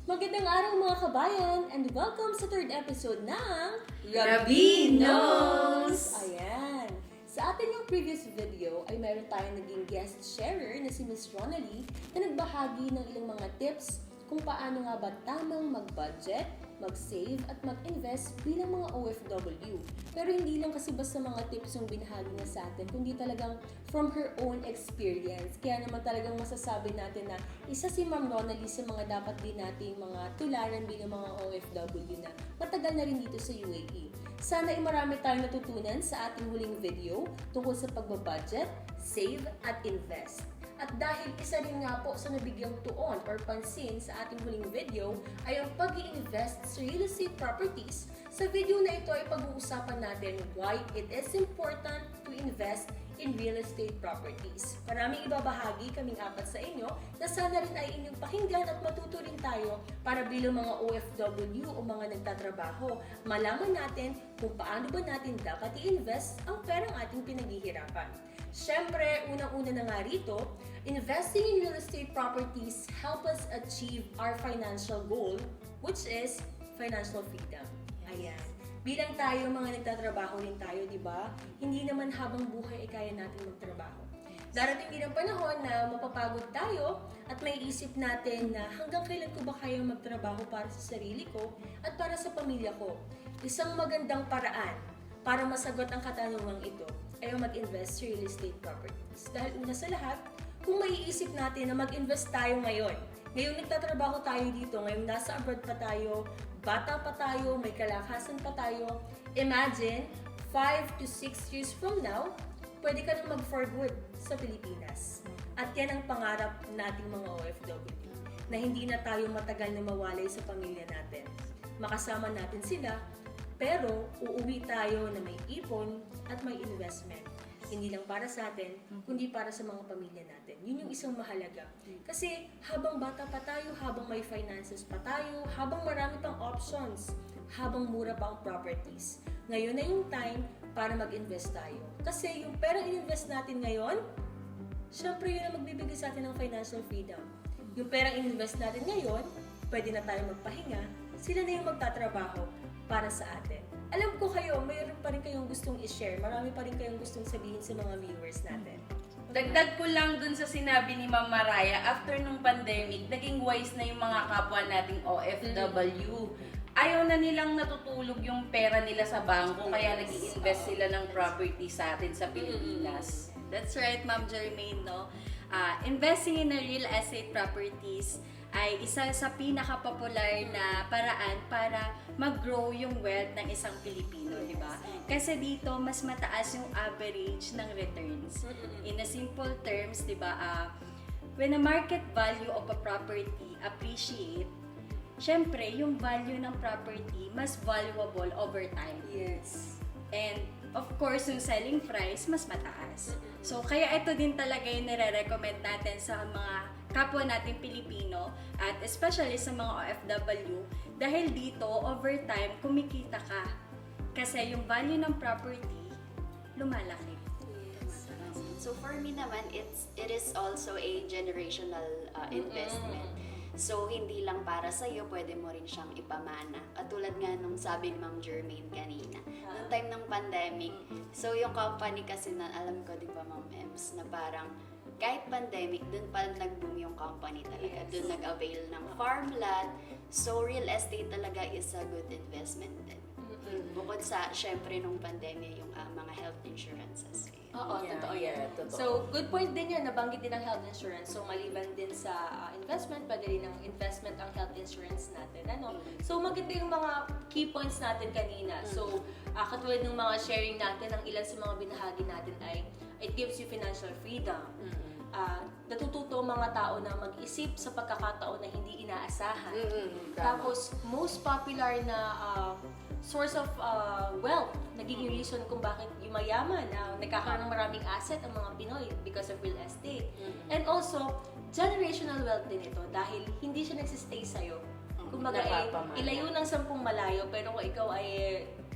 Magandang araw mga kabayan and welcome sa third episode ng Gabi Knows! Ayan! Sa atin yung previous video ay meron tayong naging guest sharer na si Miss Ronalie na nagbahagi ng ilang mga tips kung paano nga ba tamang mag-budget, mag-save at mag-invest bilang mga OFW. Pero hindi lang kasi basta mga tips yung binahagi niya sa atin, kundi talagang from her own experience. Kaya naman talagang masasabi natin na isa si Ma'am Ronalie sa mga dapat din nating mga tularan bilang mga OFW na matagal na rin dito sa UAE. Sana ay marami tayong natutunan sa ating huling video tungkol sa pagbabudget, save at invest. At dahil isa rin nga po sa nabigyang tuon or pansin sa ating huling video ay ang pag-i-invest sa real estate properties, sa video na ito ay pag-uusapan natin why it is important to invest in real estate properties. Maraming ibabahagi kaming apat sa inyo na sana rin ay inyong pakinggan at matuto rin tayo para bilang mga OFW o mga nagtatrabaho, malaman natin kung paano ba natin dapat i-invest ang perang ating pinaghihirapan. Siyempre, unang-una na nga rito, investing in real estate properties help us achieve our financial goal, which is financial freedom. Ayan. Bilang tayo, mga nagtatrabaho rin tayo, di ba? Hindi naman habang buhay ay kaya natin magtrabaho. Darating din ang panahon na mapapagod tayo at may isip natin na hanggang kailan ko ba kaya magtrabaho para sa sarili ko at para sa pamilya ko. Isang magandang paraan para masagot ang katanungang ito ay mag-invest sa real estate properties. Dahil una sa lahat, kung maiisip natin na mag-invest tayo ngayon, ngayong nagtatrabaho tayo dito, ngayong nasa abroad pa tayo, bata pa tayo, may kalakasan pa tayo, imagine, 5 to 6 years from now, pwede ka nang mag-for good sa Pilipinas. At yan ang pangarap nating mga OFW, na hindi na tayo matagal na mawalay sa pamilya natin. Makasama natin sila, pero uuwi tayo na may ipon at may investment. Hindi lang para sa atin, kundi para sa mga pamilya natin. Yun yung isang mahalaga. Kasi habang bata pa tayo, habang may finances pa tayo, habang marami pang options, habang mura pa ang properties, ngayon na yung time para mag-invest tayo. Kasi yung perang in-invest natin ngayon, syempre yun ang magbibigay sa atin ng financial freedom. Yung perang in-invest natin ngayon, pwede na tayo magpahinga, sila na yung magtatrabaho para sa atin. Alam ko kayo, mayroon pa rin kayong gustong i-share. Marami pa rin kayong gustong sabihin sa mga viewers natin. Dagdag ko lang dun sa sinabi ni Ma'am Maraya, after nung pandemic, naging wise na yung mga kapwa nating OFW. Ayaw na nilang natutulog yung pera nila sa bangko, kaya nag-i-invest sila ng property sa atin sa Pilipinas. That's right, Ma'am Jermaine, no? Investing in a real estate properties ay isa sa pinaka-popular na paraan para mag-grow yung wealth ng isang Pilipino, di ba? Kasi dito, mas mataas yung average ng returns. In a simple terms, di ba, when a market value of a property appreciate, syempre, yung value ng property mas valuable over time. Yes. And of course, yung selling price mas mataas. So, kaya ito din talaga yung nire-recommend natin sa mga kapwa natin Pilipino at especially sa mga OFW dahil dito, over time, kumikita ka. Kasi yung value ng property, lumalaki. Yes. So for me naman, it is also a generational investment. So hindi lang para sa iyo, pwede mo rin siyang ipamana. Katulad nga nung sabi ni Ma'am Jermaine kanina, nung time ng pandemic. So yung company kasi na alam ko, di ba Ma'am Ems, na parang kahit pandemic, dun pa nag-boom yung company talaga. Yes. Dun nag-avail ng farmland. So real estate talaga is a good investment din. Bukod sa, syempre, nung pandemya, yung mga health insurances. Oo, Yeah, totoo yeah, yan. totoo. So, good point din yan. Nabanggit din ang health insurance. So, maliban din sa investment, pwede rin ang investment ang health insurance natin. Ano? So, maganda yung mga key points natin kanina. So, katulad ng mga sharing natin, ang ilan sa mga binahagi natin ay it gives you financial freedom. Natututo mga tao na mag-isip sa pagkakataon na hindi inaasahan. Tapos, most popular na source of wealth, nagiging reason kung bakit yung mayaman, nagkakaroon ng maraming asset ang mga Pinoy because of real estate. And also, generational wealth din ito dahil hindi siya nagsistay sa'yo. Kumbaga, ilayo ng 10 malayo, pero kung ikaw ay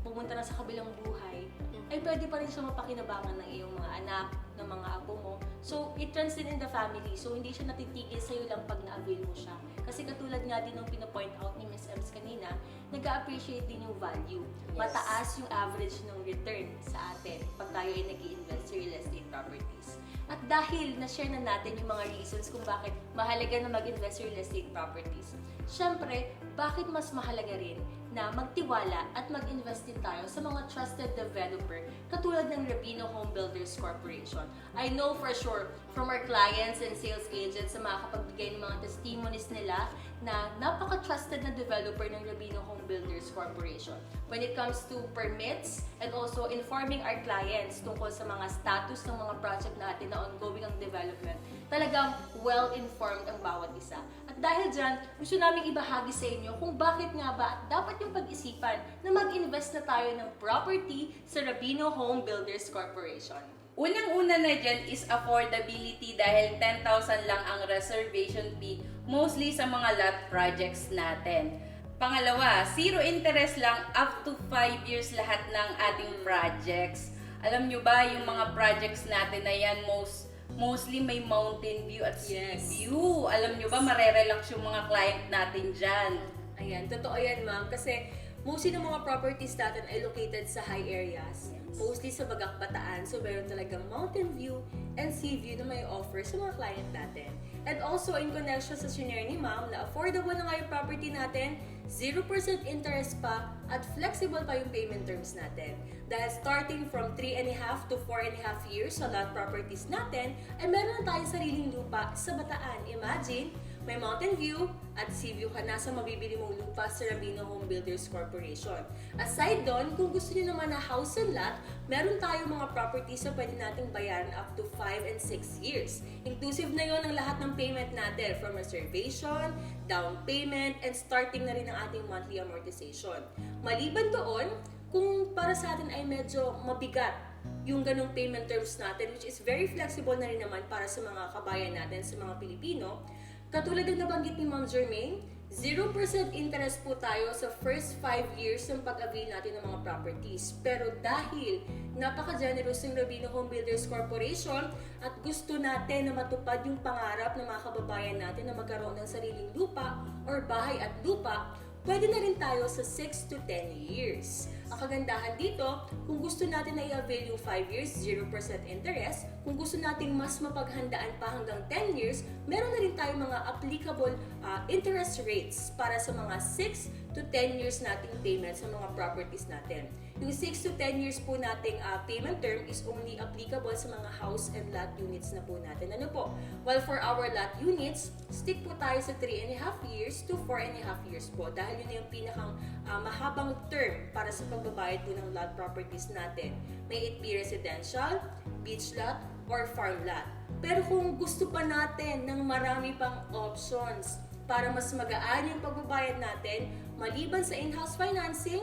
pumunta na sa kabilang buhay, ay pwede pa rin siya mapakinabangan ng iyong mga anak, ng mga apo mo. So, it runs din in the family. So, hindi siya natitigil sa'yo lang pag na-avail mo siya. Kasi katulad nga din ng pinapoint out ni Ms. Ems kanina, nag-appreciate din yung value. Mataas yung average ng return sa atin pag tayo ay nag-i-invest sa real estate properties. At dahil na-share na natin yung mga reasons kung bakit mahalaga na mag-invest sa real estate properties, syempre, bakit mas mahalaga rin na magtiwala at mag-invest din tayo sa mga trusted developer katulad ng Rabino Home Builders Corporation. I know for sure from our clients and sales agents na makakapagbigay ng mga testimonies nila na napaka-trusted na developer ng Rabino Home Builders Corporation when it comes to permits and also informing our clients tungkol sa mga status ng mga project natin na ongoing ang development. Talagang well-informed ang bawat isa. At dahil dyan, gusto namin ibahagi sa inyo kung bakit nga ba dapat yung pag-isipan na mag-invest na tayo ng property sa Rabino Home Builders Corporation. Unang-una na dyan is affordability dahil 10,000 lang ang reservation fee mostly sa mga lot projects natin. Pangalawa, zero interest lang up to 5 years lahat ng ating projects. Alam nyo ba, yung mga projects natin na yan mostly may mountain view at sea view. Alam nyo ba, marerelax yung mga client natin dyan. Ayan, totoo yan ma'am. Kasi mostly ng mga properties natin ay located sa high areas. Mostly sa Bagak Bataan. So, meron talagang mountain view and sea view na may offer sa mga client natin. And also, in connection sa senior ni ma'am, na affordable na nga yung property natin, 0% interest pa, at flexible pa yung payment terms natin. Dahil starting from 3.5 to 4.5 years sa lot properties natin, ay meron na tayong sariling lupa sa Bataan. Imagine, may mountain view at sea view ka na sa mabibili mong lupa sa Rabino Home Builders Corporation. Aside doon, kung gusto niyo naman na house and lot, meron tayong mga properties na pwede nating bayaran up to 5 and 6 years. Inclusive na yon ang lahat ng payment natin from reservation, down payment, and starting na rin ang ating monthly amortization. Maliban doon, kung para sa atin ay medyo mabigat yung ganong payment terms natin, which is very flexible na rin naman para sa mga kabayan natin, sa mga Pilipino, katulad ng nabanggit ni Ma'am Jermaine, 0% interest po tayo sa first 5 years ng pag-avail natin ng mga properties. Pero dahil napaka-generous ng Rabino Home Builders Corporation at gusto natin na matupad yung pangarap ng mga kababayan natin na magkaroon ng sariling lupa or bahay at lupa, pwede na rin tayo sa 6 to 10 years. Ang kagandahan dito, kung gusto natin na i-avail yung 5 years, 0% interest. Kung gusto nating mas mapaghandaan pa hanggang 10 years, meron na rin tayong mga applicable interest rates para sa mga 6 to 10 years nating payment sa mga properties natin. Yung 6 to 10 years po nating payment term is only applicable sa mga house and lot units na po natin. Ano po? While for our lot units, stick po tayo sa 3.5 years to 4.5 years po. Dahil yun yung pinakang mahabang term para sa pagbabayad po ng lot properties natin. May it be residential, beach lot, or farm lot. Pero kung gusto pa natin ng marami pang options para mas magaan yung pagbabayad natin, maliban sa in-house financing,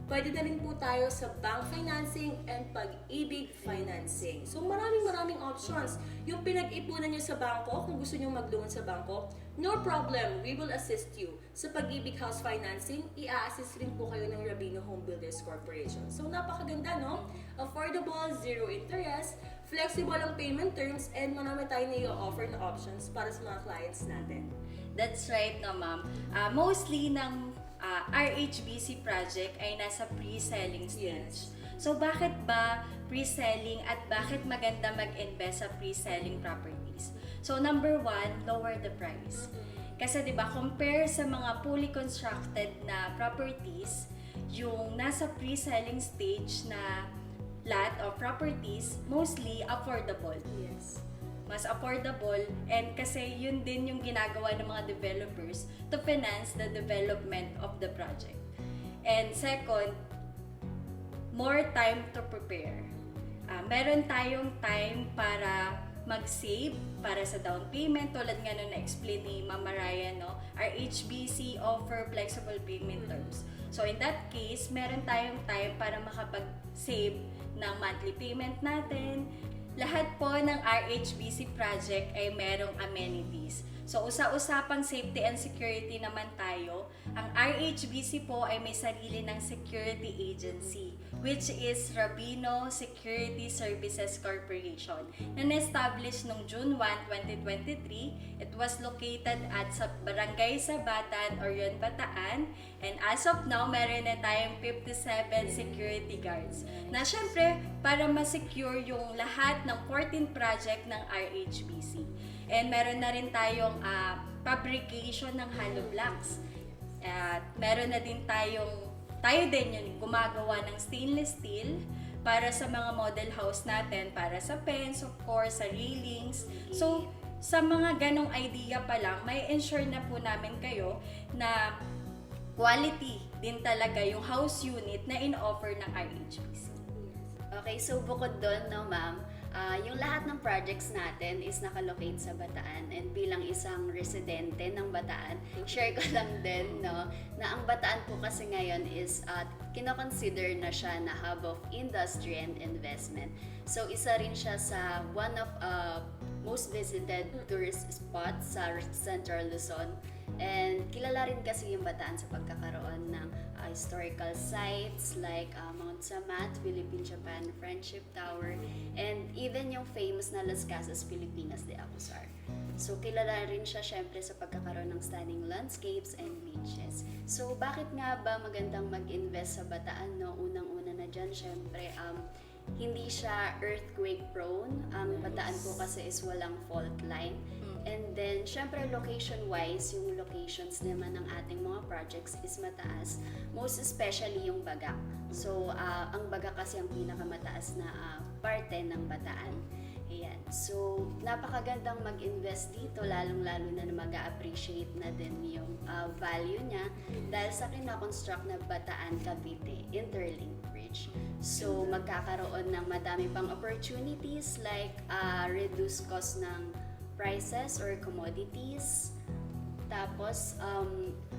pwede na rin po tayo sa bank financing and pag-ibig financing. So maraming options. Yung pinag-ipunan nyo sa bangko, kung gusto nyo mag-loan sa bangko, no problem, we will assist you. Sa pag-ibig house financing, i-assist rin po kayo ng Rabino Home Builders Corporation. So napakaganda, no? Affordable, zero interest, flexible ang payment terms, and marami tayo na i-offer na options para sa mga clients natin. That's right, no, ma'am. Mostly ng RHBC project ay nasa pre-selling stage. So, bakit ba pre-selling at bakit maganda mag-invest sa pre-selling properties? So, number 1, lower the price. Kasi, di ba, compare sa mga fully constructed na properties, yung nasa pre-selling stage na lot or properties, mostly affordable. Yes. Mas affordable, and kasi yun din yung ginagawa ng mga developers to finance the development of the project. And second, more time to prepare. Meron tayong time para mag-save para sa down payment, tulad nga nung na-explain ni Ma'am Mariah, no? Our HBC offer flexible payment terms. So in that case, meron tayong time para makapag-save ng monthly payment natin. Lahat po ng RHBC project ay merong amenities. So, usa-usapang safety and security naman tayo. Ang RHBC po ay may sarili ng security agency, which is Rabino Security Services Corporation, na na-establish noong June 1, 2023. It was located at sa Barangay Sabatan, Orion, Bataan. And as of now, meron na tayong 57 security guards. Na syempre, para ma-secure yung lahat ng 14 project ng RHBC. And meron na rin tayong fabrication ng hollow blocks. At meron na din tayo din yung gumagawa ng stainless steel para sa mga model house natin, para sa fence, of course, sa railings. So, sa mga ganong idea pa lang, may ensure na po namin kayo na quality din talaga yung house unit na in-offer ng RHBC. Okay, so bukod doon, no, ma'am, yung lahat ng projects natin is nakalocate sa Bataan, and bilang isang residente ng Bataan, share ko lang din, no, na ang Bataan po kasi ngayon is kinoconsider na siya na hub of industry and investment. So isa rin siya sa one of most visited tourist spots sa Central Luzon. And kilala rin kasi yung Bataan sa pagkakaroon ng historical sites like Mount Samat, Philippine-Japan Friendship Tower, and even yung famous na Las Casas Filipinas de Acuzar. So kilala rin siya syempre sa pagkakaroon ng stunning landscapes and beaches. So bakit nga ba magandang mag-invest sa Bataan, no? Unang-una na dyan, syempre hindi siya earthquake prone. Ang Bataan po kasi is walang fault line. And then, syempre, location-wise, yung locations naman ng ating mga projects is mataas. Most especially yung Bagak. So, ang Bagak kasi ang pinakamataas na parte ng Bataan. Ayan. So, napakagandang mag-invest dito, lalong-lalo na mag-a-appreciate na din yung value niya dahil sa kinakonstruct na Bataan Cavite Interlink Bridge. So, magkakaroon ng madami pang opportunities like reduced cost ng prices or commodities. Tapos,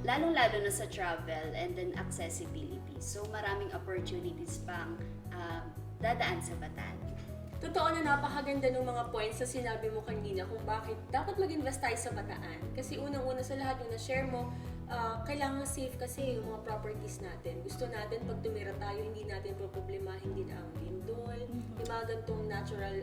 lalong-lalo na sa travel and then accessibility. So, maraming opportunities pang dadaan sa Bataan. Totoo na napakaganda ng mga points na sinabi mo kanina kung bakit dapat mag-invest tayo sa Bataan. Kasi unang-una sa lahat yung na-share mo, kailangan safe kasi yung mga properties natin. Gusto natin pag tumira tayo, hindi natin problemahin din ang lindol, yung mga gantong natural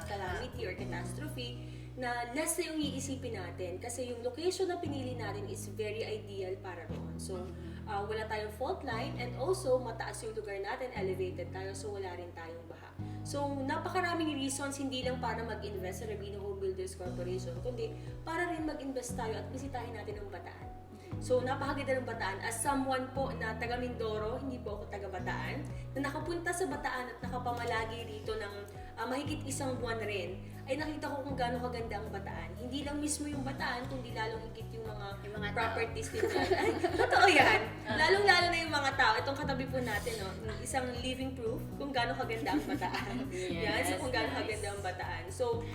calamity or catastrophe, na less na yung iisipin natin kasi yung location na pinili natin is very ideal para roon. So, wala tayong fault line and also mataas yung lugar natin, elevated tayo, so wala rin tayong baha. So, napakaraming reasons hindi lang para mag-invest sa Rabino Home Builders Corporation, kundi para rin mag-invest tayo at bisitahin natin ang Bataan. So, napakaganda ng Bataan. As someone po na taga Mindoro, hindi po ako taga Bataan, na nakapunta sa Bataan at nakapamalagi dito ng mahigit isang buwan rin, ay nakita ko kung gaano kaganda ang Bataan. Hindi lang mismo yung Bataan, kundi lalong higit yung mga properties din dyan. Ay, totoo yan. Lalong-lalo na yung mga tao. Itong katabi po natin, no? Isang living proof kung gaano kaganda ang Bataan. Yan, so kung gaano kaganda ang Bataan. So,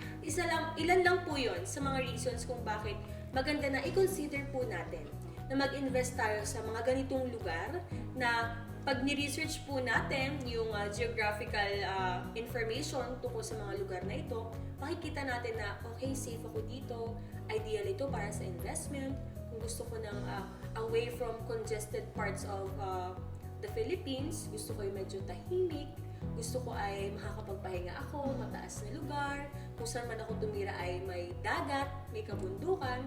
ilan lang po yun sa mga reasons kung bakit maganda na i-consider po natin na mag-invest tayo sa mga ganitong lugar na pag ni-research po natin yung geographical information tungkol sa mga lugar na ito, makikita natin na okay, safe ako dito, ideal ito para sa investment. Kung gusto ko ng away from congested parts of the Philippines, gusto ko yung medyo tahimik, gusto ko ay makakapagpahinga ako, mataas na lugar, kung saan man ako tumira ay may dagat, may kabundukan,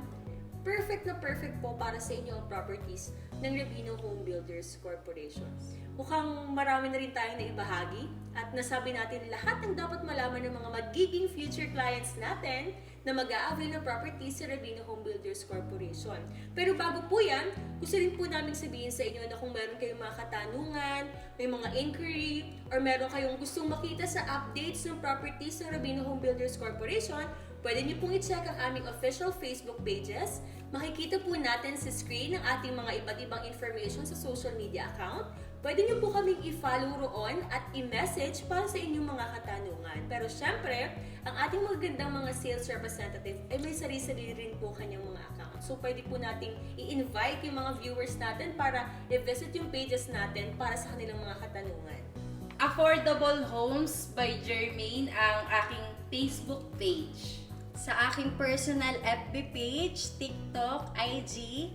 perfect na perfect po para sa inyo ang properties ng Rabino Home Builders Corporation. Mukhang marami na rin tayong naibahagi at nasabi natin lahat ng dapat malaman ng mga magiging future clients natin na mag-a-avail ng properties sa Rabino Home Builders Corporation. Pero bago po yan, gusto rin po namin sabihin sa inyo na kung meron kayong mga katanungan, may mga inquiry, or meron kayong gustong makita sa updates ng properties ng Rabino Home Builders Corporation, pwede niyo pong i-check ang aming official Facebook pages. Makikita po natin sa screen ang ating mga iba't ibang information sa social media account. Pwede niyo po kaming i-follow roon at i-message para sa inyong mga katanungan. Pero syempre, ang ating magagandang mga sales representative ay may sarili-sarili rin po kanyang mga account. So pwede po nating i-invite yung mga viewers natin para i-visit yung pages natin para sa kanilang mga katanungan. Affordable Homes by Jermaine ang aking Facebook page. sa aking personal FB page, TikTok, IG,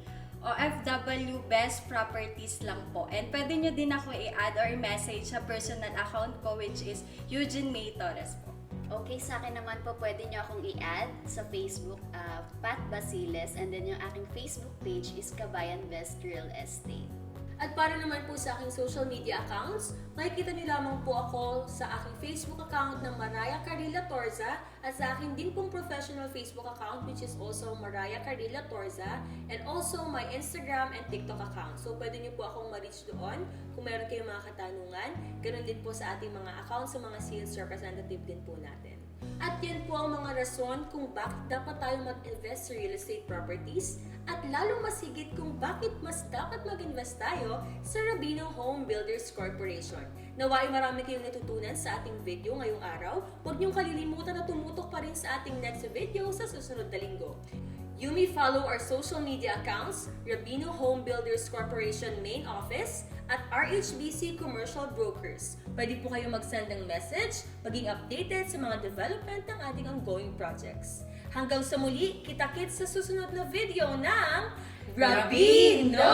OFW Best Properties lang po. And pwede nyo din ako i-add or i-message sa personal account ko, which is Eugene May Torres po. Okay, sa akin naman po, pwede nyo akong i-add sa Facebook, Pat Basiles, and then yung aking Facebook page is Kabayan Best Real Estate. At para naman po sa aking social media accounts, makikita niyo lamang po ako sa aking Facebook account ng Mariah Carrilla Torza at sa aking din pong professional Facebook account which is also Mariah Carrilla Torza and also my Instagram and TikTok account. So pwede niyo po akong ma-reach doon kung meron kayong mga katanungan. Ganun din po sa ating mga accounts sa mga sales representative din po natin. At yan po ang mga rason kung bakit dapat tayo mag-invest sa real estate properties at lalong masigit kung bakit mas dapat mag-invest tayo sa Rabino Home Builders Corporation. Naway marami kayong natutunan sa ating video ngayong araw. Huwag niyong kalilimutan na tumutok pa rin sa ating next video sa susunod na linggo. You may follow our social media accounts, Rabino Home Builders Corporation Main Office at RHBC Commercial Brokers. Pwede po kayo mag-send ng message, maging updated sa mga development ng ating ongoing projects. Hanggang sa muli, kita-kits sa susunod na video ng Rabino!